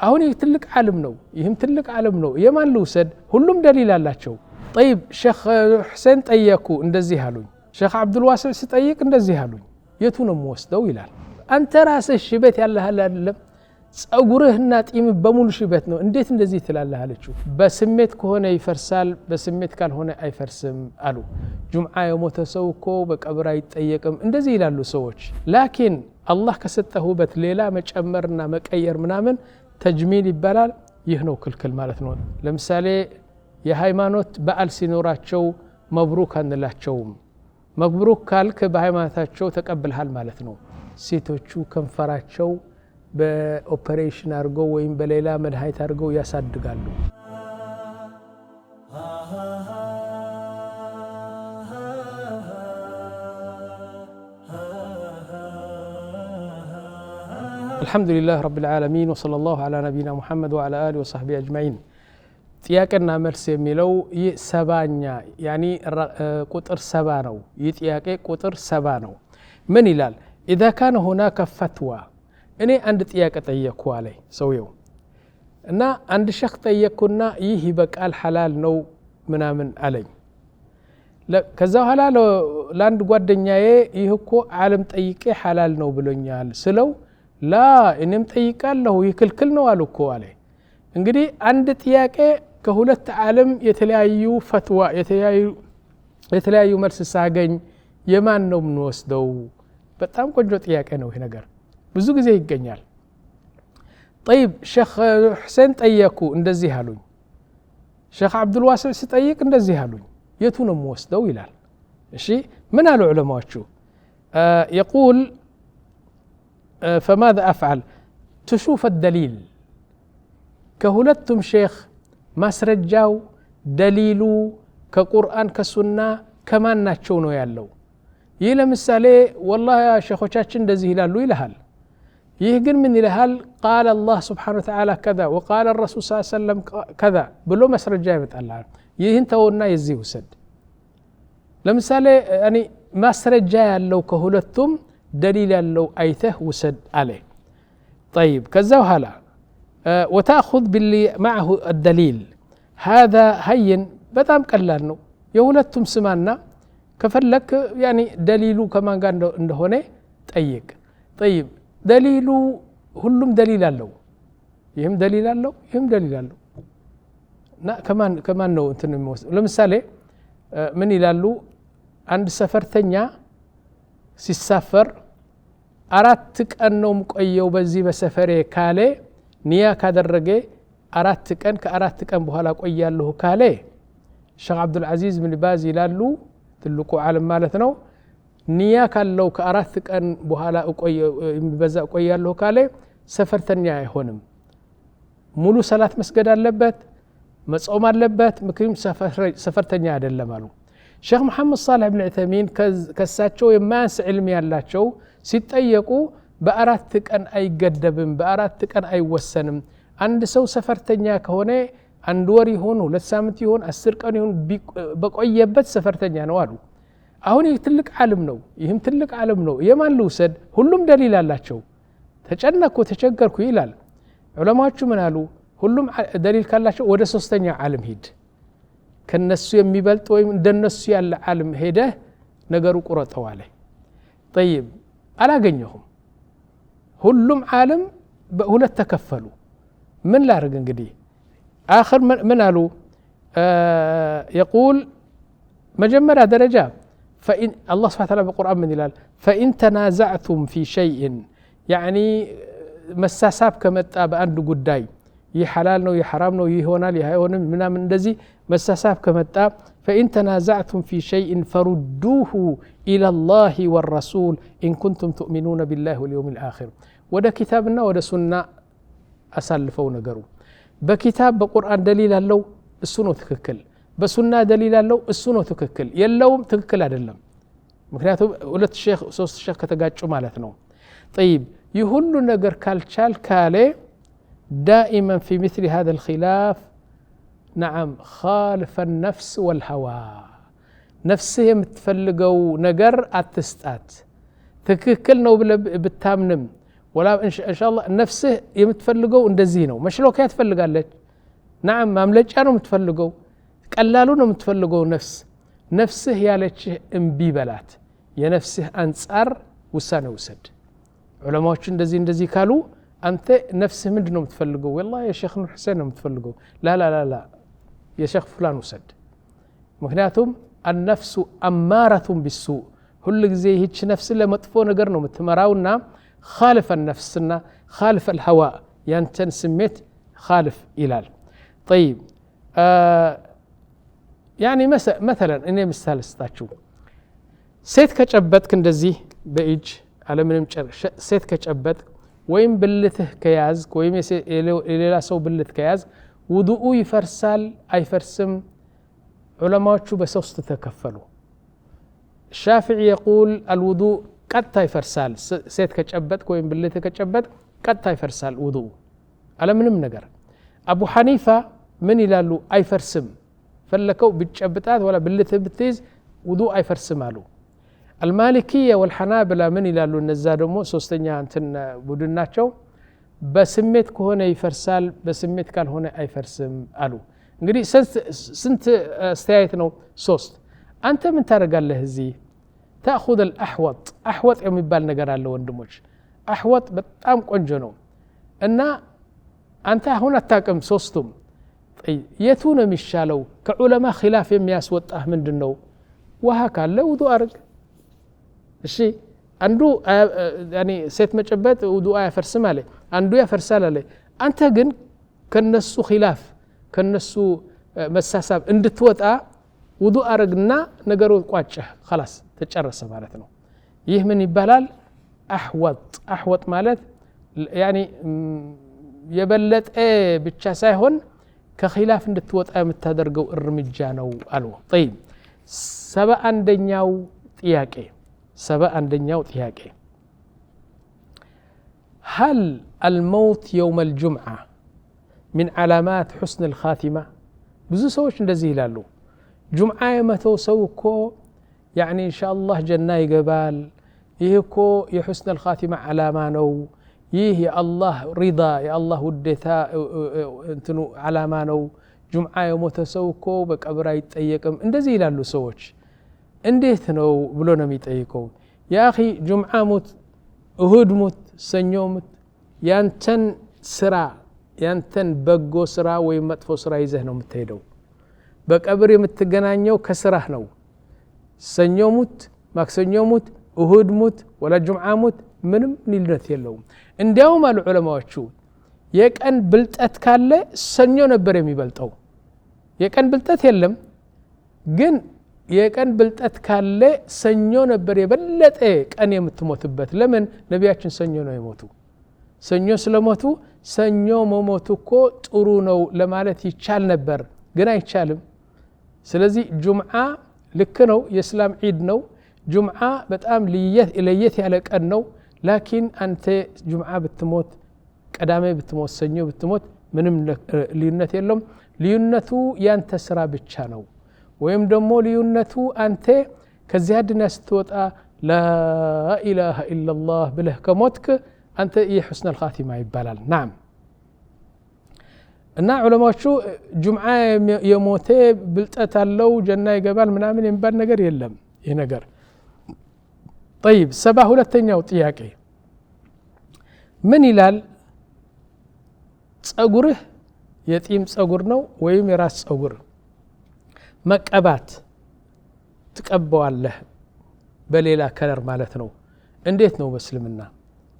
አሁን ይህ ትልቅ ዓለም ነው ይህም ትልቅ ዓለም ነው የማን ልውሰድ ሁሉም ደሊል አላቸው طيب ሼኽ ሁሴን ጠየቁ እንደዚህ አሉኝ ሼኽ አብዱል ዋሲዕ ሲጠይቅ እንደዚህ አሉኝ የቱ ነው የምወስደው ይላል አንተ ራስህ ሽበት ያለህ አይደለም ጸጉርህና ጢም በሙሉ ሽበት ነው እንዴት እንደዚህ ትላለህ አለችው በስሜት ከሆነ ይፈርሳል በስሜት ካልሆነ አይፈርስም አሉ ጁምዓ የሞተ ሰው እኮ በቀብር አይጠየቅም እንደዚህ ይላሉ ሰዎች ላኪን አላህ ከሰጠው ውበት ሌላ መጨመርና መቀየር ምናምን ተጅሚል ይባላል ይህ ነው ክልክል ማለት ነው ለምሳሌ የሃይማኖት በዓል ሲኖራቸው መብሩክ አንላቸውም መብሩክ ካልክ በሃይማኖታቸው ተቀብልሃል ማለት ነው ሴቶቹ ከንፈራቸው በኦፐሬሽን አድርገው ወይም በሌላ መድኃኒት አድርገው ያሳድጋሉ الحمد لله رب العالمين وصلى الله على نبينا محمد وعلى آله وصحبه أجمعين ጥያቄና መልስ የሚለው ይህ ሰባኛ ያኒ ቁጥር 70 ነው ይህ ጥያቄ ቁጥር 70 ነው ምን ይላል اذا كان هناك فتوى እኔ አንድ ጥያቄ ጠየቅኩ አለኝ ሰውየው እና አንድ ሸኽ ጠየቅኩና ይህ ይበቃል ሐላል ነው ምናምን አለኝ ከዛ በኋላ ለአንድ ጓደኛዬ ይህ እኮ ዓለም ጠይቄ ሐላል ነው ብሎኛል ስለው ላ እኔም ጠይቃለሁ ይህ ክልክል ነው አሉ እኮ አለኝ እንግዲህ አንድ ጥያቄ ከሁለት ዓለም የተለያዩ ፈትዋ የተለያዩ መልስ ሳገኝ የማን ነው የምንወስደው በጣም ቆንጆ ጥያቄ ነው ይሄ ነገር ብዙ ጊዜ ይገኛል طيب ሼኽ ሁሴን ጠየቁ እንደዚህ አሉኝ ሼኽ አብዱል ዋሲዕ ሲጠይቅ እንደዚህ አሉኝ የቱ ነው የምወስደው ይላል እሺ ምን አሉ ዑለማዎቹ يقول فماذا أفعل تشوف الدليل كهولتم شيخ ማስረጃው ደሊሉ ከቁርአን ከሱና ከማን ናቸው ነው ያለው ይህ ለምሳሌ والله ያ ሼኾቻችን እንደዚህ ይላሉ ይልሃል ይህ ግን ምን ይልሃል قال الله سبحانه وتعالى كذا وقال الرسول صلى الله عليه وسلم كذا ብሎ ማስረጃ ይመጣልሃል ይህን ተውና የዚህ ውሰድ ለምሳሌ يعني ማስረጃ ያለው ከሁለቱም ደሊል ያለው አይተህ ውሰድ አለ طيب ከዛ በኋላ وتأخذ باللي معه الدليل هذا هين በጣም ቀላል ነው የሁለቱም ስማና ከፈለክ يعني دليሉ ከማን ጋር እንደሆነ ጠይቅ طيب دليሉ ሁሉም ደሊል አለው ይህም ደሊል አለው ይህም ደሊል አለው እና ከማን ነው እንትን የሚወስድ ለምሳሌ ምን ይላሉ አንድ ሰፈርተኛ ሲሳፈር 4 ቀን ነው ቆየው በዚህ በሰፈሬ ካለ ኒያ ካደረገ 4 ቀን ከ4 ቀን በኋላ ቆያለሁ ካለ ሼኽ አብዱል አዚዝ ብን ባዝ ይላሉ ትልቁ ዓለም ማለት ነው ኒያ ካለው ከ4 ቀን በኋላ ቆያለሁ ካለ ሰፈርተኛ አይሆንም ሙሉ ሰላት መስገድ አለበት መጾም አለበት ምክንያቱም ሰፈርተኛ አይደለም አሉ ሼኽ መሐመድ ሷሊህ ብን ዑተይሚን ከሳቸው የማያንስ ዕልም ያላቸው ሲጠየቁ በ4 ቀን አይገደብም በ4 ቀን አይወሰንም አንድ ሰው ሰፈርተኛ ከሆነ አንድ ወር ይሁን 2 ሳምንት ይሁን 10 ቀን ይሁን በቆየበት ሰፈርተኛ ነው አሉ አሁን ይህ ትልቅ ዓለም ነው ይህም ትልቅ ዓለም ነው የማን ልውሰድ ሁሉም ደሊል አላቸው ተጨነቅኩ ተቸገርኩ ይላል ዑለማዎቹ ምን አሉ ሁሉም ደሊል ካላቸው ወደ ሶስተኛ ዓለም ሂድ ከነሱ የሚበልጥ ወይም እንደነሱ ያለ ዓለም ሄደ ነገሩ ቁረጠው አለ طيب አላገኘሁም ሁሉም ዓለም በሁለት ተከፈሉ ምን ላርግ እንግዲህ آخر من قالوا يقول مجمرة درجة فإن الله سبحانه وتعالى بالقرآن من الهلال فإن تنازعتم في شيء يعني مساساب كمتاب عنده قداي يحلال نو يحرام نو يهونا ليهونا من دزي مساساب كمتاب فإن تنازعتم في شيء فردوه إلى الله والرسول إن كنتم تؤمنون بالله واليوم الآخر وده كتابنا وده سنة أسلفوا نقروا بكتاب بقرآن دليل الله السنة تككل بسنة دليل الله السنة تككل يلوم تككل أدلم مكنياتهم ولت الشيخ صوص الشيخ كتقاتشو مالتنا طيب يهل نقر كالشال كالي دائما في مثل هذا الخلاف نعم خالف النفس والهوى نفسه متفلقوا نقر أتستات تككل نو بالتامنم ولا إن شاء الله نفسه يمتفلقوا እንደዚህ ነው መሽሎካ ትፈልጋለች نعم ማምለጫ ነው የምትፈልገው ቀላሉ ነው የምትፈልገው ነፍስህ ያለችህ እምቢ በላት የነፍስህ አንጻር ውሳኔ ውሰድ ዑለማዎች እንደዚህ ካሉ አንተ ነፍስህ ምንድነው የምትፈልገው والله የሼኽ ኑር ሁሴን ነው የምትፈልገው لا የሼኽ ፍላን ውሰድ ምክንያቱም النفس أمارة بالسوء كل ጊዜ ይህች ነፍስ ለመጥፎ ነገር ነው የምትመራውና خالف النفسنا خالف الهواء ينتن سميت خالف إلال طيب يعني مثلا إني مثال استاتشو سيت كجبتك እንደዚህ በእጅ على ምንም ሴት ከጨበጥ ወይም ብልትህ ከያዝ ወይም የሌላ ሰው ብልት ከያዝ ውዱኡ ይፈርሳል አይፈርስም ዑለማዎቹ በሶስት ተከፈሉ الشافعي يقول الوضوء قد يفرسال سيت كጨበጥ ወይም ብልት ከጨበጥ قد يفرسال ውዱኡ على ምንም ነገር አቡ ሐኒፋ ምን ይላሉ አይፈርስም ፈለከው ብጨብጣት ወላ ብልት ብትይዝ ውዱእ አይፈርስም አሉ المالكية والحنابلة من ይላሉ እነዛ ደግሞ ሶስተኛ እንትን ቡድን ናቸው በስሜት ከሆነ ይፈርሳል በስሜት ካልሆነ አይፈርስም አሉ እንግዲህ ስንት አስተያየት ነው ሶስት አንተ ምን ታደርጋለህ እዚህ تأخذ الأحوط የሚባል ነገር አለ ወንድሞች أحوط በጣም ቆንጆ ነው እና አንተ አሁን አታውቅም ሶስቱም የቱ ነው የሚሻለው ከዑለማ ኺላፍ የሚያስወጣህ ምንድነው ውሃ ካለ ውዱእ አድርግ እሺ አንዱ ያኒ ሴት መጨበጥ ውዱእ ያፈርስም አለ አንዱ ያፈርሳል አለ አንተ ግን ከነሱ ኺላፍ ከነሱ መሳሳብ እንድትወጣ ውዱእ አድርግና ነገሩ ቋጨህ خلاص ተጨረሰ ማለት ነው ይህ ምን ይባላል أحوط ማለት ያኒ የበለጠ ብቻ ሳይሆን ከኺላፍ እንድትወጣ የምታደርገው እርምጃ ነው አሉ طيب 71ኛው ጥያቄ هل الموت يوم الجمعة من علامات حسن الخاتمة ብዙ ሰዎች እንደዚህ ይላሉ ጁምዓ የመተው ሰው እኮ يعني ان شاء الله ጀና ይገባል ይህ እኮ የحسن الخاتمة ዓላማ ነው ይህ የአላህ ሪዳ የአላህ ውዴታ እንትኑ ዓላማ ነው ጁምዓ የሞተ ሰው እኮ በቀብር አይጠየቅም እንደዚህ ይላሉ ሰዎች እንዴት ነው ብሎ ነው የሚጠይቀው ያ اخي ጁምዓ ሙት እሁድ ሙት ሰኞ ሙት ያንተን ስራ ያንተን በጎ ስራ ወይ መጥፎ ስራ ይዘህ ነው የምትሄደው በቀብር የምትገናኘው ከስራህ ነው ሰኞ ሙት ማክሰኞ ሙት እሁድ ሙት ወላ ጁምዓ ሙት ምንም ልዩነት የለውም እንዲያውም አሉ ዑለማዎቹ የቀን ብልጠት ካለ ሰኞ ነበር የሚበልጠው የቀን ብልጠት የለም ግን የቀን ብልጠት ካለ ሰኞ ነበር የበለጠ ቀን የምትሞትበት ለምን ነቢያችን ሰኞ ነው የሞቱ ሰኞ ስለሞቱ ሰኞ መሞቱ እኮ ጥሩ ነው ለማለት ይቻል ነበር ግን አይቻልም ስለዚህ ጁምዓ ልክ ነው የእስላም ዒድ ነው ጁምዓ በጣም ለየት ያለ ቀን ነው ላኪን አንተ ጁምዓ ብትሞት ቀዳሜ ብትሞት ሰኞ ብትሞት ምንም ልዩነት የለም ልዩነቱ ያንተ ስራ ብቻ ነው ወይም ደግሞ ልዩነቱ አንተ ከዚያ ዱንያ ስትወጣ لا اله الا الله ብለህ ከሞትክ አንተ የحسن الخاتمة ይባላል نعم እና ዑለማዎቹ ጁምዓ የሞተ ብልጠት አለው ጀና ይገባል ምናምን የሚባል ነገር የለም ይሄ ነገር طيب 72ኛው ጥያቄ ምን ይላል ጸጉርህ የጢም ጸጉር ነው ወይም የራስ ጸጉር መቀባት ትቀባዋለህ በሌላ ከለር ማለት ነው እንዴት ነው በእስልምና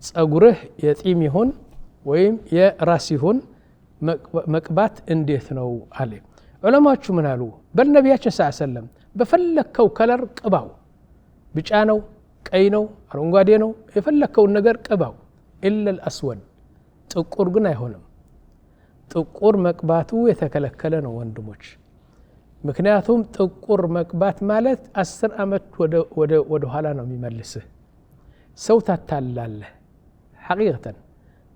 ጸጉርህ የጢም ይሁን ወይም የራስ ይሁን መቅባት እንዴት ነው አለ ዑለማዎቹ ምን አሉ በነቢያችን ሰለላሁ በፈለከው ከለር ቅባው ቢጫ ነው ቀይ ነው አረንጓዴ ነው የፈለከውን ነገር ቅባው إلا الأسود ጥቁር ግን አይሆንም ጥቁር መቅባቱ የተከለከለ ነው ወንድሞች ምክንያቱም ጥቁር መቅባት ማለት 10 አመት ወደ ኋላ ነው የሚመልስህ ሰው ታታላለህ حقيقة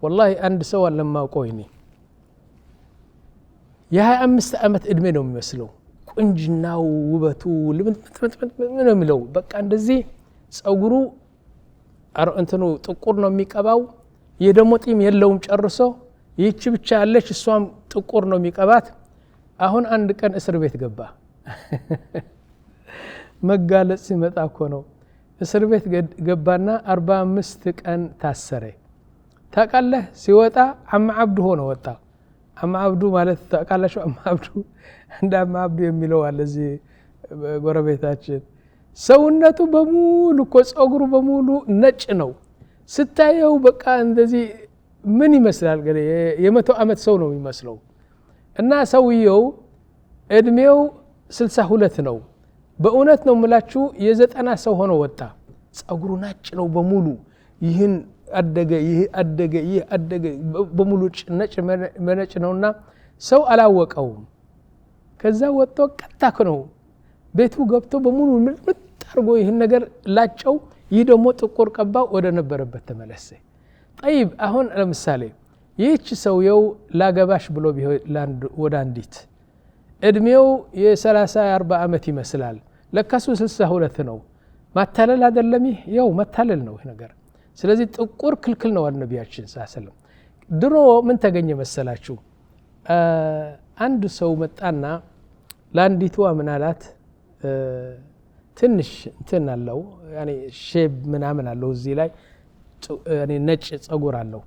والله አንድ ሰው አለማውቀው እኔ የ25 አመት እድሜ ነው የሚመስለው ቁንጅናው ውበቱ ምን ነው የሚለው በቃ እንደዚህ ጸጉሩ እንትኑ ጥቁር ነው የሚቀባው የደሞ ጢም የለውም ጨርሶ ይህች ብቻ ያለች እሷም ጥቁር ነው የሚቀባት አሁን አንድ ቀን እስር ቤት ገባ መጋለጽ ሲመጣ እኮ ነው እስር ቤት ገባና 45 ቀን ታሰረ ታቃለህ ሲወጣ አማ አብዱ ሆነ ወጣ አማ አብዱ ማለት ታቃላችሁ አማ አብዱ እንደ አማ አብዱ የሚለው አለ እዚህ ጎረቤታችን ሰውነቱ በሙሉ እኮ ጸጉሩ በሙሉ ነጭ ነው ስታየው በቃ እንደዚህ ምን ይመስላል ገለ የ100 ዓመት ሰው ነው የሚመስለው እና ሰውየው እድሜው 62 ነው በእውነት ነው ምላችሁ የ90 ሰው ሆኖ ወጣ ጸጉሩ ነጭ ነው በሙሉ ይህን አደገ ይህ አደገ በሙሉ ነጭ መነጭ ነውና ሰው አላወቀው ከዛ ወጥቶ ቀጣክ ነው ቤቱ ገብቶ በሙሉ ምጣርጎ ይህን ነገር ላጨው ይህ ደግሞ ጥቁር ቀባው ወደ ነበረበት ተመለሰ طيب አሁን ለምሳሌ ይህች ሰውየው ላገባሽ ብሎ ቢላንድ ወደ አንዲት እድሜው የ30 40 ዓመት ይመስላል ለካሱ 62 ነው ማታለል አይደለም ይሄው ማታለል ነው ይሄ ነገር ስለዚህ ጥቁር ክልክል ነው ነብያችን ሰለላሁ ድሮ ምን ተገኘ መሰላችሁ አንድ ሰው መጣና ላንዲቱ አምናላት ትንሽ እንትን አለው ያኒ ሼብ ምናምን አለው እዚህ ላይ ያኒ ነጭ ጸጉር አለው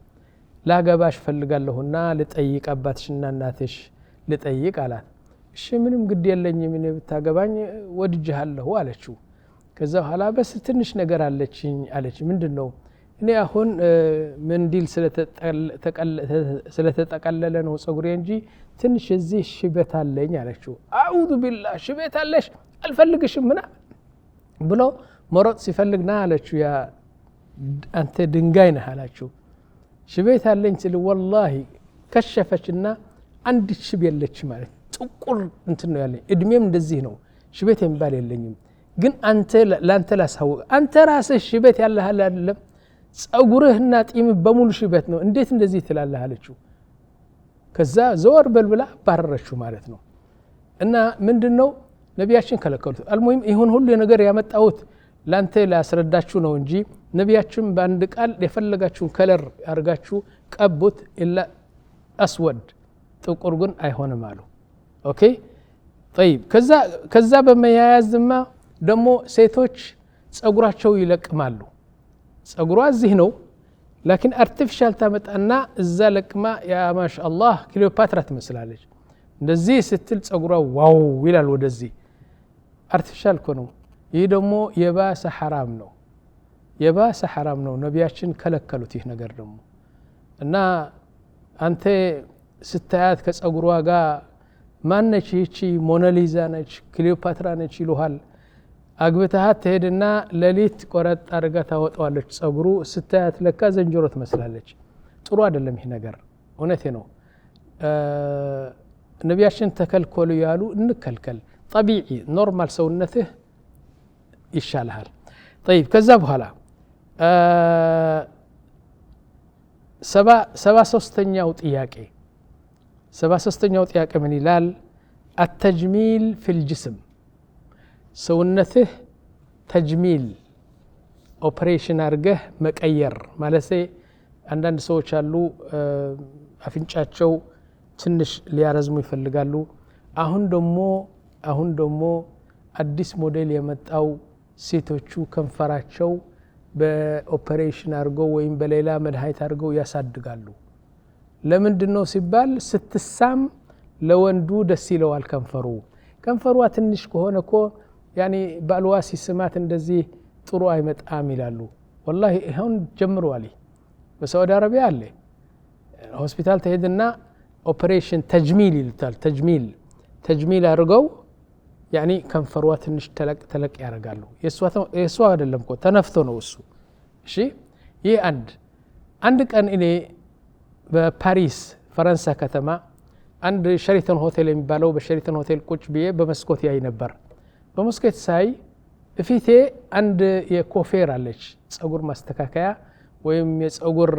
ላገባሽ ፈልጋለሁና ልጠይቅ አባትሽና እናትሽ ልጠይቅ አላት እሺ ምንም ግድ የለኝም እኔ ብታገባኝ ወድጄሃለሁ አለችው ከዛ ኋላ በስ ትንሽ ነገር አለችኝ አለች ምንድነው እኔ አሁን ምንዲል ስለተጠቀለለ ነው ጸጉሬ እንጂ ትንሽ እዚህ ሽበት አለኝ አለችው አዑዙ ቢላህ ሽበት አለሽ አልፈልግሽም ምና ብሎ መሮጥ ሲፈልግና አለችው ያ አንተ ድንጋይ ነህ አለችው ሽበት አለኝ ሲል والله ከሸፈችና አንድ ሽብ የለች ማለት ጥቁር እንትን ነው ያለኝ እድሜም እንደዚህ ነው ሽበት የሚባል የለኝም ግን አንተ ላንተ ላሳውቅ አንተ ራስህ ሽበት ያለህ አይደለም ጸጉርህና ጢም በሙሉ ሽበት ነው እንዴት እንደዚህ ትላለህ አለችው ከዛ ዘወር በልብላ ባረረችው ማለት ነው እና ምንድነው ነብያችን ከለከሉት አልሙሂም ይሁን ሁሉ ነገር ያመጣሁት ላንተ ላስረዳችሁ ነው እንጂ ነብያችን በአንድ ቃል የፈለጋችሁን ከለር ያርጋችሁ ቀቡት ኢላ አስወድ ጥቁር ግን አይሆንም አሉ ኦኬ طيب ከዛ በመያያዝማ ደሞ ሴቶች ጸጉራቸው ይለቅማሉ ጸጉሯ እዚህ ነው لكن artificial ታመጣና እዛ ለቅማ ያ ማሻአላህ ክሊዮፓትራ ትመስላለች እንደዚህ ስትል ጸጉሯ ዋው ይላል ወደዚህ artificial ነው ይህ ደግሞ የባሰ حرام ነው ነብያችን ከለከሉት ይህ ነገር ደግሞ እና አንተ ስታያት ከጸጉሯ ጋር ማነች ይቺ ሞናሊዛ ነች ክሊዮፓትራ ነች ይሉሃል አግብተሃት ትሄድና ለሊት ቆረጥ አርጋ ታወጣዋለች ጸጉሩ ስታያት ለካ ዘንጀሮ ትመስላለች ጥሩ አይደለም ይሄ ነገር እውነቴ ነው ነብያችን ተከልከሉ ያሉ እንከልከል طبيعي ኖርማል ሰውነትህ ይሻልሃል طيب ከዛ በኋላ 73ኛው ጥያቄ ምን ይላል التجميل في الجسم ሰውነትህ ተጅሚል ኦፕሬሽን አርገህ መቀየር ማለት አንዳንድ ሰዎች አሉ አፍንጫቸው ትንሽ ሊያረዝሙ ይፈልጋሉ አሁን ደሞ አዲስ ሞዴል የመጣው ሴቶቹ ከንፈራቸው በኦፕሬሽን አርገው ወይም በሌላ መድኃኒት አርገው ያሳድጋሉ ለምንድነው ሲባል ስትሳም ለወንዱ ደስ ይለዋል ከንፈሯ ትንሽ ከሆነኮ ያኒ ባልዋሲ ስማት እንደዚህ ጥሩ አይመጣም ይላሉ والله አሁን ጀምሯል በሳውዲ አረቢያ አለ ሆስፒታል ተሄድና ኦፕሬሽን ተጅሚል ይልታል ተጅሚል አርገው ያኒ ከንፈሯ ትንሽ ተለቅ ያረጋሉ የሷ አይደለም እኮ ተነፍቶ ነው እሱ እሺ ይሄ አንድ ቀን እኔ በፓሪስ ፈረንሳ ከተማ አንድ ሸሪተን ሆቴል የሚባለው በሸሪተን ሆቴል ቁጭ ብዬ በመስኮት ያይ ነበር በመስኮት ሳይ እፊቴ አንድ የኮፌር አለች ጸጉር ማስተካከያ ወይም የጸጉር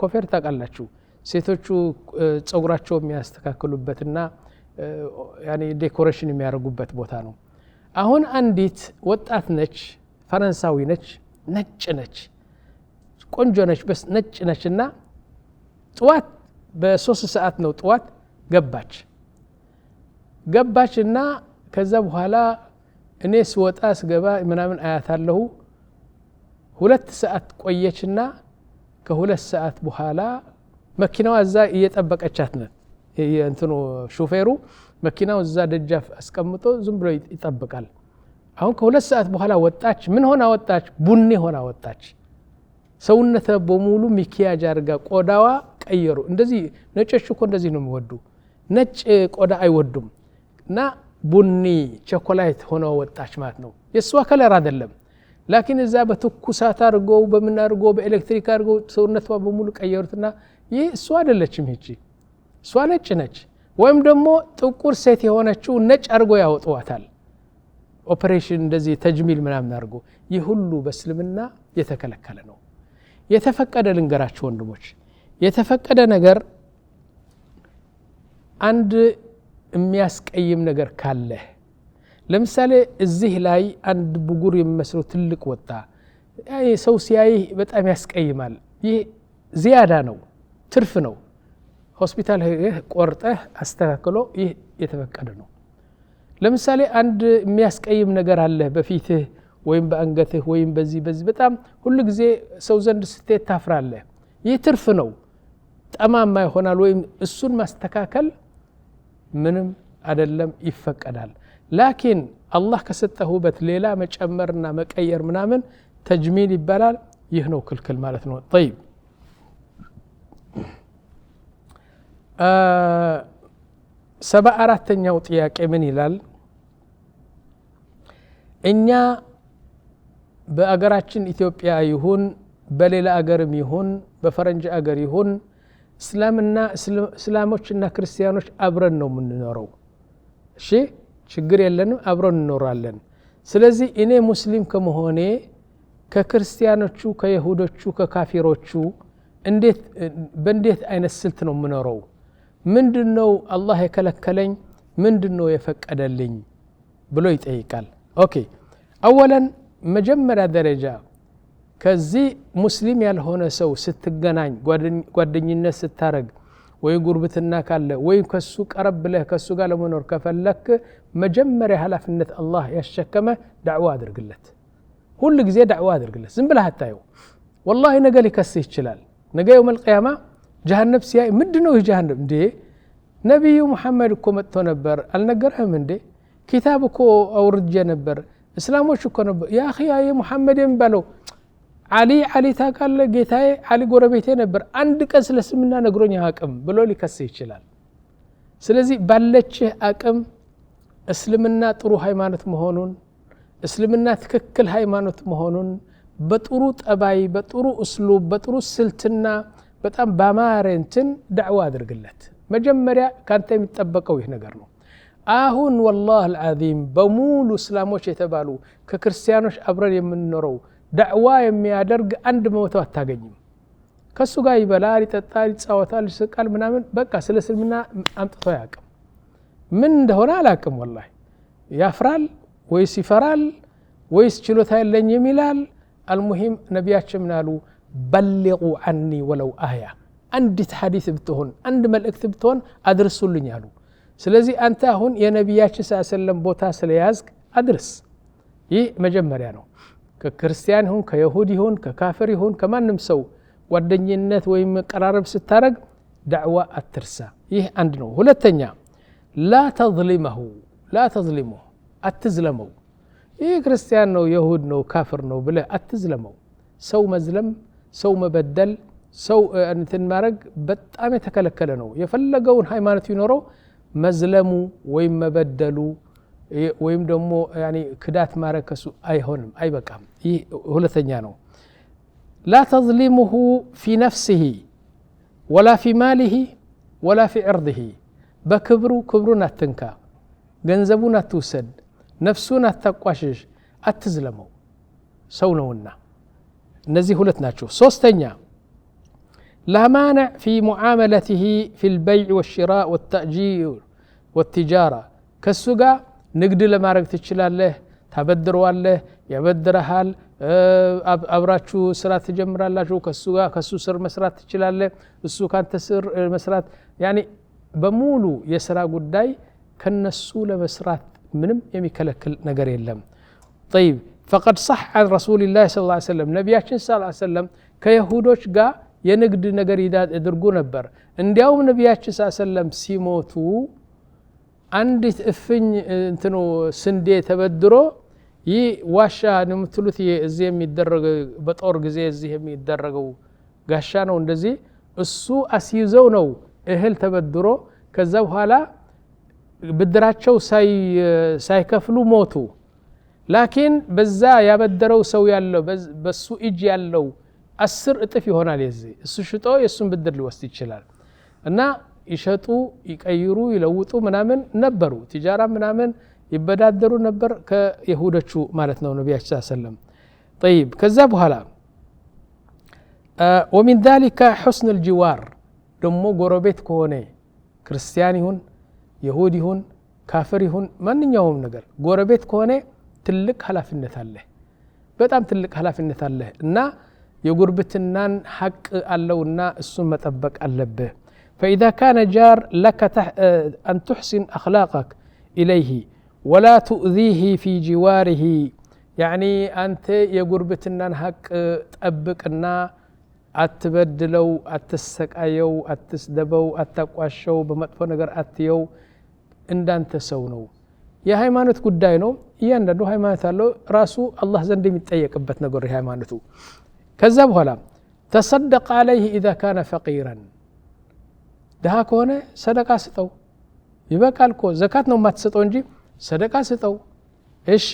ኮፌር ታቃላችሁ ሴቶቹ ጸጉራቸው የሚያስተካክሉበትና ያኒ ዴኮሬሽን የሚያደርጉበት ቦታ ነው አሁን አንዲት ወጣት ነች ፈረንሳዊ ነች ነጭ ነች ቆንጆ ነች በስ ነጭ ነችና ጥዋት በ3 ሰዓት ነው ጥዋት ገባችና ከዛ በኋላ እኔ ስወጣ ስገባ ምናምን አያታለሁ 2 ሰዓት ቆየችና ከ2 ሰዓት በኋላ መኪናዋ እዛ እየጠበቀቻት ነው እንትኑ ሹፌሩ መኪናው እዛ ደጃፍ አስቀምጦ ዝም ብሎ ይጠብቃል አሁን ከ2 ሰዓት በኋላ ወጣች ምን ሆና ወጣች ቡኒ ሆና ወጣች ሰውነቷ በሙሉ ሚኪያጅ አድርጋ ቆዳዋ ቀየሩ እንደዚህ ነጮች እኮ እንደዚህ ነው የሚወዱ ነጭ ቆዳ አይወዱም እና ቡኒ ቸኮላይት ሆኖ ወጣች ማለት ነው የሷ ከለር አይደለም ላኪን እዛ በትኩሳት አድርገው በምን አድርገው በኤሌክትሪክ አድርገው ሰውነቷ በሙሉ ቀየሩትና ይህ እሷ አይደለችም ይቺ እሷ ነጭ ነች ወይም ደግሞ ጥቁር ሴት የሆነችው ነጭ አድርገው ያወጣዋታል ኦፕሬሽን እንደዚህ ተጅሚል ምናምን አድርገው ይህ ሁሉ በእስልምና የተከለከለ ነው የተፈቀደ ልንገራችሁ ወንድሞች የተፈቀደ ነገር አንድ የሚያስቀይም ነገር ካለ ለምሳሌ እዚህ ላይ አንድ ብጉር የሚመስለው ትልቅ ወጣ ሰው ሲያይ በጣም ያስቀይማል ይህ ዚያዳ ነው ትርፍ ነው ሆስፒታል ቆርጠህ አስተካክሎ ይህ የተፈቀደ ነው ለምሳሌ አንድ የሚያስቀይም ነገር አለ በፊትህ ወይም በአንገትህ ወይም በዚህ በጣም ሁሉ ጊዜ ሰው ዘንድ ስትሄድ ታፍራለህ ይህ ትርፍ ነው ጠማማ ይሆናል ወይም እሱን ማስተካከል ምንም አይደለም ይፈቀዳል ላኪን አላህ ከሰጠህ ውበት ሌላ መጨመርና መቀየር ምናምን ተጅሚል ይባላል ይህ ነው ክልክል ማለት ነው طيب 74ኛው ጥያቄ ምን ይላል እኛ በአገራችን ኢትዮጵያ ይሁን በሌላ አገርም ይሁን በፈረንጅ አገር ይሁን እስላሞችና ክርስቲያኖች አብረን ነው የምንኖረው እሺ ችግር የለንም አብረን እንኖራለን ስለዚህ እኔ ሙስሊም ከመሆኔ ከክርስቲያኖቹ ከይሁዶቹ ከካፊሮቹ በእንዴት አይነት ስልት ነው የምኖረው ምንድነው አላህ የከለከለኝ ምንድነው የፈቀደልኝ ብሎ ይጠይቃል ኦኬ አወለን መጀመሪያ ደረጃ ከዚህ ሙስሊም ያልሆነ ሰው ስትገናኝ ጓደኝነት ስታረግ ወይ ጉርብትና ካለ ወይ ከሱ ቀረብ ብለህ ከሱ ጋር ለመኖር ከፈለክ መጀመሪያ ኃላፊነት አላህ ያሸከመ ዳዕዋ አድርግለት ሁሉ ጊዜ ዳዕዋ አድርግለት ዝም ብለህ አታየው والله ነገ ሊከስህ ይችላል ነገ የውም القيامه ጀሃነም ሲያይ ምንድነው ጀሃነም እንዴ ነብዩ መሐመድ እኮ መጥቶ ነበር አልነገረህም እንዴ ኪታብ እኮ አውርጄ ነበር እስላሞች እኮ ነበር ያ اخي ያ መሐመድ የሚባለው አሊ ታቃለ ጌታዬ አሊ ጎረቤቴ ነበር አንድ ቀን ስለስምና ነግሮኝ አቅም ብሎ ሊከስህ ይችላል ስለዚህ ባለችህ አቅም እስልምና ጥሩ ሃይማኖት መሆኑን እስልምና ትክክል ሃይማኖት መሆኑን በጥሩ ጠባይ በጥሩ እስሉብ በጥሩ ስልትና በጣም ባማረንትን ዳዕዋ አድርግለት መጀመሪያ ካንተ የሚጠበቀው ይህ ነገር ነው አሁን والله العظيم በሙሉ እስላሞች የተባሉ ከክርስቲያኖች አብረን የምንኖረው ዳዕዋ የሚያደርግ አንድ መውተው አታገኝም ከሱ ጋር ይበላል ይጠጣል ይጫወታል ይስቃል ምናምን በቃ ስለ እስልምና አምጥቶ ያቀም ምን እንደሆነ አላቅም والله ያፍራል ወይስ ይፈራል ወይስ ችሎታ የለኝም ይላል المهم ነቢያችን ምናሉ بلغوا عني ولو آية አንዲት ሐዲስ ብትሆን አንድ መልእክት ብትሆን አድርሱልኝ አሉ ስለዚህ አንተ አሁን የነቢያችን ሰለላሁ ቦታ ስለያዝክ አድርስ ይህ መጀመሪያ ነው ከክርስቲያን ይሁን ከይሁድ ይሁን ከካፍር ይሁን ከማንም ሰው ጓደኝነት ወይም ቀራረብ ስታረግ ዳዕዋ አትርሳ ይህ አንድ ነው ሁለተኛ لا تظلمه አትዝለመው ይህ ክርስቲያን ነው ይሁድ ነው ካፍር ነው ብለህ አትዝለመው ሰው መዝለም ሰው መበደል ሰው እንትን ማረግ በጣም የተከለከለ ነው የፈለገውን ሃይማኖት ይኖረው መዝለሙ ወይም መበደሉ ወይም ደግሞ يعني ክዳት ማረከሱ አይሆንም አይበቃም ይህ ሁለተኛ ነው لا تظلمه في نفسه ولا في ماله ولا في عرضه በክብሩን አትንካ ገንዘቡን አትውሰድ ነፍሱን አታቋሽሽ አትዝለመው ሰው ነውና እነዚህ ሁለት ናቸው ሶስተኛ لا مانع في معاملته في البيع والشراء والتأجير والتجارة كسوغا ንግድ ለማድረግ ትችላለህ ታበድረዋለህ ያበድረሃል አብራችሁ ስራ ትጀምራላችሁ ከሱ ስር መስራት ትችላለህ እሱ ካንተ ስር መስራት ያኒ በሙሉ የሥራ ጉዳይ ከነሱ ለመስራት ምንም የሚከለክል ነገር የለም طيب فقد صح عن رسول الله صلى الله عليه وسلم ነብያችን صلى الله عليه وسلم ከይሁዶች ጋር የንግድ ነገር ይደርጉ ነበር እንዲያውም ነብያችን صلى الله عليه وسلم ሲሞቱ አንዲት እፍኝ እንትኑ ስንዴ ተበድሮ ይህ ዋሻ ነው የምትሉት እዚህ የሚደረግ በጦር ጊዜ እዚህ የሚደረገው ጋሻ ነው እንደዚህ እሱ አስይዘው ነው እህል ተበድሮ ከዛ በኋላ ብድራቸው ሳይከፍሉ ሞቱ ላኪን በዛ ያበደረው ሰው ያለው በሱ እጅ ያለው 10 እጥፍ ይሆናል የዚህ እሱ ሽጦ የሱን ብድር ሊወስድ ይችላል እና ይሸጡ ይቀይሩ ይለውጡ ምናምን ነበሩ ትጃራ ምናምን ይበዳደሩ ነበር ከይሁዶቹ ማለት ነው ነብያችን ሰለላሁ ዐለይሂ ወሰለም طيب ከዛ በኋላ ومن ذلك حسن الجوار ደሞ ጎረቤት ከሆነ ክርስቲያን ይሁን ይሁዲ ይሁን ካፍር ይሁን ማንኛውም ነገር ጎረቤት ከሆነ ትልቅ ኃላፊነት አለ በጣም ትልቅ ኃላፊነት አለ እና የጉርብትናን ሐቅ አለውና እሱን መጠበቅ አለበት فإذا كان جار لك أن تحسن أخلاقك إليه ولا تؤذيه في جواره يعني أنت يقربتنا حق تأبقنا أتبدلو أتسكايو أتسدبو أتقواشو بمطفو نغر أتيو إندان تسونو يا هيمانت قداي نو ياندو هيمانت አለው ራሱ አላህ ዘንድ የሚጠየቅበት ነገር ሃይማኖቱ ከዛ በኋላ تصدق عليه إذا كان فقيرا ደሃ ከሆነ ሰደቃ ስጠው ይበቃል እኮ ዘካት ነው ማትሰጠው እንጂ ሰደቃ ስጠው እሺ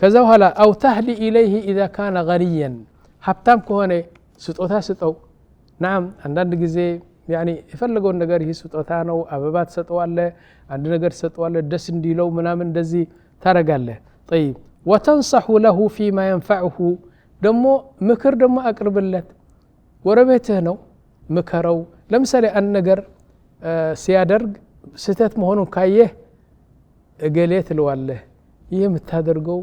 ከዛ በኋላ አው ተህዲ ኢለይሂ اذا كان غنيا ሀብታም ከሆነ ስጦታ ስጠው ናም አንዳንድ ጊዜ ያኒ የፈለገው ነገር ይህ ስጦታ ነው አበባ ተሰጠዋለህ አንድ ነገር ተሰጠዋለህ ደስ እንዲለው ምናምን እንደዚህ ታረጋለህ طيب وتنصح له فيما ينفعه ደሞ ምክር ደሞ አቅርብለት ወረቤትህ ነው ምከረው ለምሳሌ አንድ ነገር ሲያደርግ ስተት መሆኑን ካየህ እገሌት ለዋለህ ይሄ የምታደርገው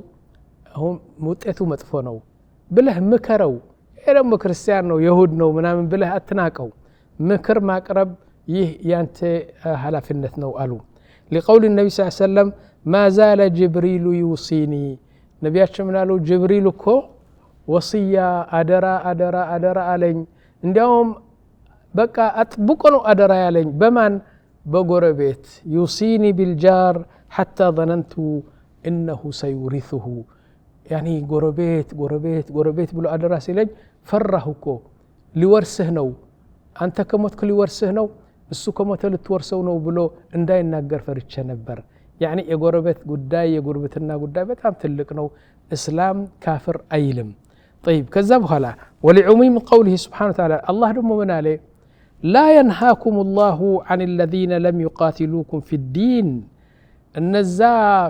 አሁን ውጤቱ መጥፎ ነው ብለህ ምከረው እረም ክርስቲያን ነው ይሁድ ነው ምናምን ብለህ አትናቀው ምክር ማቅረብ ይህ ያንተ ኃላፊነት ነው አሉ لقول النبي صلى الله عليه وسلم ما زال جبريل يوصيني ነብያችን ምናሉ ጅብሪል እኮ ወሲያ አደራ አለኝ እንዲያውም በቃ አጥብቆ ነው አደራ ያለኝ በማን በጎረቤት يوصيني بالجار حتى ظننت انه سيورثه يعني ጎረቤት ብሎ አደራ ሲለኝ ፈራሁኮ ሊወርስህ ነው አንተ ከሞትክ ሊወርስህ ነው እሱ ከሞተ ልትወርሰው ነው ብሎ እንዳይናገር ፈርቼ ነበር يعني የጎረቤት ጉዳይ የጉርብትና ጉዳይ በጣም ትልቅ ነው እስላም ካፍር አይልም طيب ከዛ በኋላ ولعموم قوله سبحانه وتعالى الله ደግሞ ምን አለ لا ينهاكم الله عن الذين لم يقاتلوكم في الدين እነዛ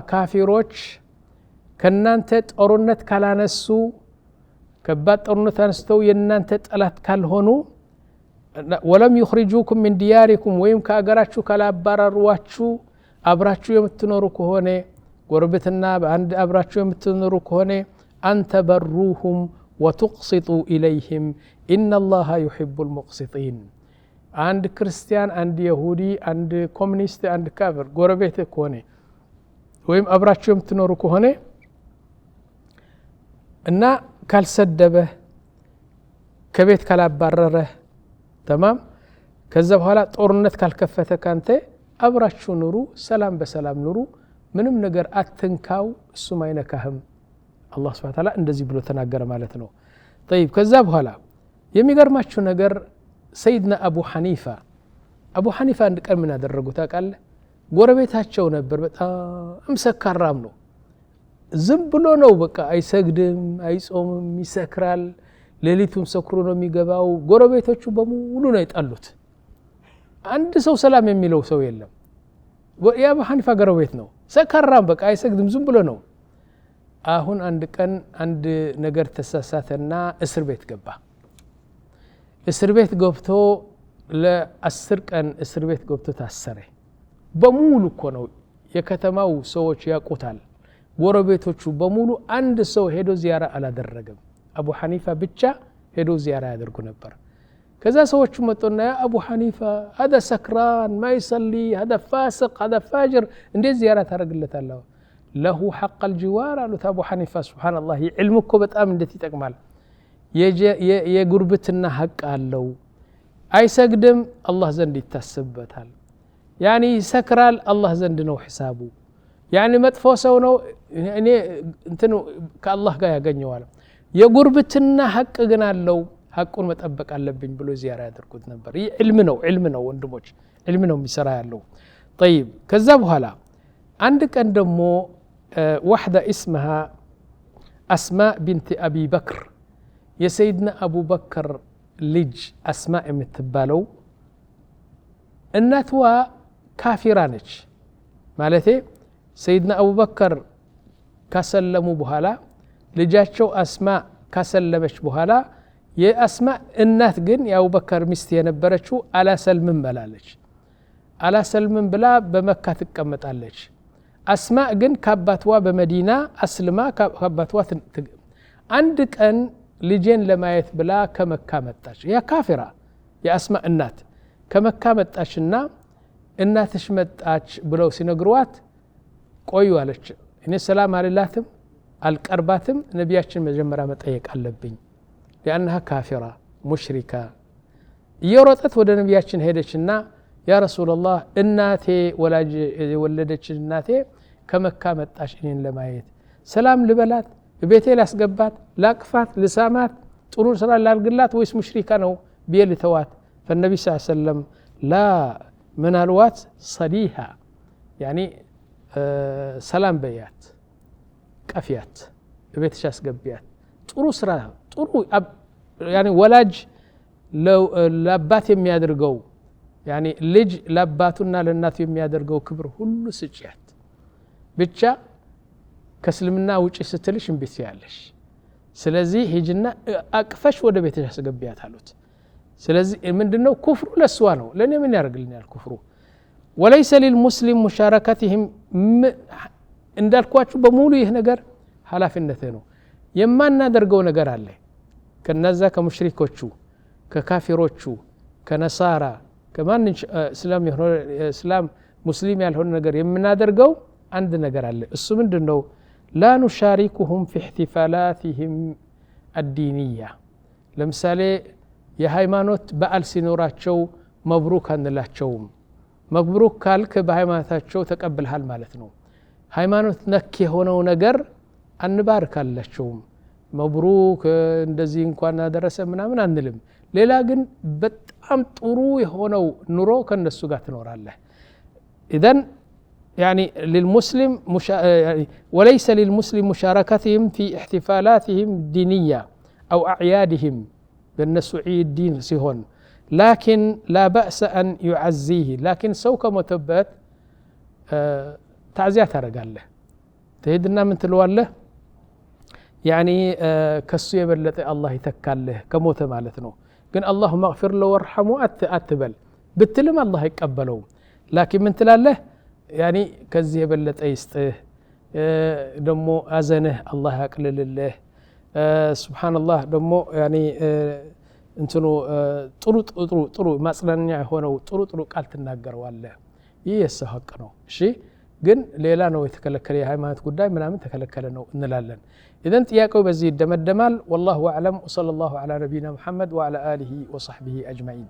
ካፊሮች ከናንተ ጦርነት ካላነሱ ከባድ ጦርነት አንስተው የናንተ ጠላት ካልሆኑ ولم يخرجوكم من دياركم ወይም ከአገራችሁ ካላባረሯችሁ አብራችሁ የምትኖሩ ከሆነ ጎረቤትና በአንድ አብራችሁ የምትኖሩ ከሆነ አንተ በሩሁም وتقسطوا إليهم إن الله يحب المقسطين عند كريستيان عند يهودي عند كومونيست عند كافر ጎረቤት ከሆነ ወይም አብራችሁ የምትኖሩ ከሆነ እና ካልሰደበ ከቤት ካላባረረ تمام ከዛ በኋላ ጦርነት ካልከፈተ ካንተ አብራችሁ ኑሩ ሰላም በሰላም ኑሩ ምንም ነገር አትንካው እሱም አይነካህም አላህ Subhanahu Wa Ta'ala እንደዚህ ብሎ ተናገረ ማለት ነው طيب ከዛ በኋላ የሚገርማችሁ ነገር ሰይድና አቡ ሐኒፋ አንድ ቀን ምን አደረጉ ታውቃለህ ጎረቤታቸው ነበር በጣም ሰካራም ነው ዝም ብሎ ነው በቃ አይሰግድም አይጾምም ይሰክራል ሌሊቱም ሰክሮ ነው የሚገባው ጎረቤቶቹ በሙሉ ነው ይጣሉት አንድ ሰው ሰላም የሚለው ሰው የለም የአቡ ሐኒፋ ጎረቤት ነው ሰካራም በቃ አይሰግድም ዝም ብሎ ነው አሁን አንድ ቀን አንድ ነገር ተሳሳተና እስር ቤት ገባ እስር ቤት ገብቶ ለ10 ቀን እስር ቤት ገብቶ ታሰረ በሙሉ እኮ ነው የከተማው ሰዎች ያቆታል ጎረቤቶቹ በሙሉ አንድ ሰው ሄዶ ዚያራ አላደረገም አቡ ሐኒፋ ብቻ ሄዶ ዚያራ ያደርጉ ነበር ከዛ ሰዎቹ መጡና ያ አቡ ሐኒፋ هذا سكران ما يصلي هذا فاسق هذا فاجر እንዴት ዚያራ ታረግለታለህ له حق الجوار አሉት አቡ ሐኒፋ سبحان الله علم እኮ በጣም እንዴት ይጠቅማል የጉርብትና ሐቅ አለው አይሰግድም አላህ ዘንድ ይታሰብበታል ያኒ ይሰክራል አላህ ዘንድ ነው ሒሳቡ ያኒ መጥፎ ሰው ነው እኔ እንትን ከአላህ ጋር ያገኘዋል የጉርብትና ሐቅ ግን አለው ሐቁን መጠበቅ አለብኝ ብሎ ዚያራ ያደርጉት ነበር ይህ ዕልም ነው ወንድሞች ዕልም ነው የሚሰራ ያለው طيب ከዛ በኋላ አንድ ቀን ደግሞ واحدة اسمها أسماء بنت أبي بكر የሰይድና አቡበከር ልጅ አስማዕ የምትባለው እናትዋ ካፊራ ነች ማለቴ ሰይድና አቡበከር ካሰለሙ በኋላ ልጃቸው አስማዕ ካሰለመች በኋላ የአስማዕ እናት ግን የአቡበከር ሚስት የነበረችው አላሰልምም ብላለች አላሰልምም ብላ በመካ ትቀመጣለች አስማዕ ግን ከአባትዋ በመዲና አስልማ ከአባትዋ አንድ ቀን ልጄን ለማየት ብላ ከመካ መጣች ያ ካፊራ የአስማዕ እናት ከመካ መጣችና እናትሽ መጣች ብለው ሲነግሯት ቆዩ አለች እኔ ሰላም አልላትም አልቀርባትም ነቢያችን መጀመሪያ መጠየቅ አለብኝ لأنها كافرة مشركة يورطت ወደ ነቢያችን ሄደችና ያ ረሱላህ እናቴ ወለደች እናቴ ከመካ መጣች እኔን ለማየት ሰላም ልበላት ቤቴ ላስገባት ላቅፋት ልሳማት ጥሩ ስራ ላርግላት ወይስ ሙሽሪካ ነው ቢልተዋት فالنبي صلى الله عليه وسلم لا من الوات صليها يعني سلام بيات قفيات ቤትሽ አስገቢያት ጥሩ ስራ ጥሩ يعني ወላጅ ለአባት የሚያደርገው يعني ልጅ ለአባቱና ለእናቱ የሚያደርገው ክብር ሁሉ ስጪያት ብቻ ከስልምና ውጪ ስትልሽ እንብት ያለሽ ስለዚህ ሂጅና አቅፈሽ ወደ ቤትሽ አስገቢያት አሉት ስለዚህ ምንድነው ኩፍሩ ለስዋ ነው ለኔ ምን ያርግልኛል ኩፍሩ وليس للمسلم مشاركتهم እንዳልኳችሁ በሙሉ ይህ ነገር ሐላፊነት ነው የማናደርገው ነገር አለ ከነዛ ከሙሽሪኮቹ ከካፊሮቹ ከነሳራ ከማን እስላም ሙስሊም ያልሆነ ነገር የምናደርገው አንድ ነገር አለ እሱ ምንድነው لا نشاركهم في احتفالاتهم الدينية ለምሳሌ የሃይማኖት በዓል ሲኖራቸው መብሩክ አንላቸውም መብሩክ ካልክ በሃይማኖታቸው ተቀበልሃል ማለት ነው ሃይማኖት ነክ የሆነው ነገር አንባርካላቸውም መብሩክ እንደዚህ እንኳን አደረሰ ምናምን አንልም ሌላ ግን በጣም ጥሩ የሆነው ኑሮ ከነሱ ጋር ትኖራለህ اذن يعني للمسلم وليس للمسلم مشاركتهم في احتفالاتهم الدينية أو أعيادهم بالنسو عيد دين سيهون لكن لا بأس أن يعزيه لكن سوك متبت تعزيات رجال له تهدنا من تلواله يعني كسو يبلت الله يتكال له كموت مالتنو قن اللهم اغفر له وارحمه أتبل بالتلم الله يقبله لكن من تلاله يعني كزي يبلت أيسته دمو أزنه الله أقلل الله سبحان الله دمو يعني انتنو ጥሩ ማጽናኛ ሆነው ጥሩ ቃል ተናገረዋለህ ይህ የሰሐቅ ነው እሺ ግን ሌላ ነው የተከለከለ የሃይማኖት ጉዳይ ምናምን ተከለከለ ነው እንላለን اذا ጥያቄው በዚህ ይደመደማል والله اعلم وصلى الله على نبينا محمد وعلى اله وصحبه اجمعين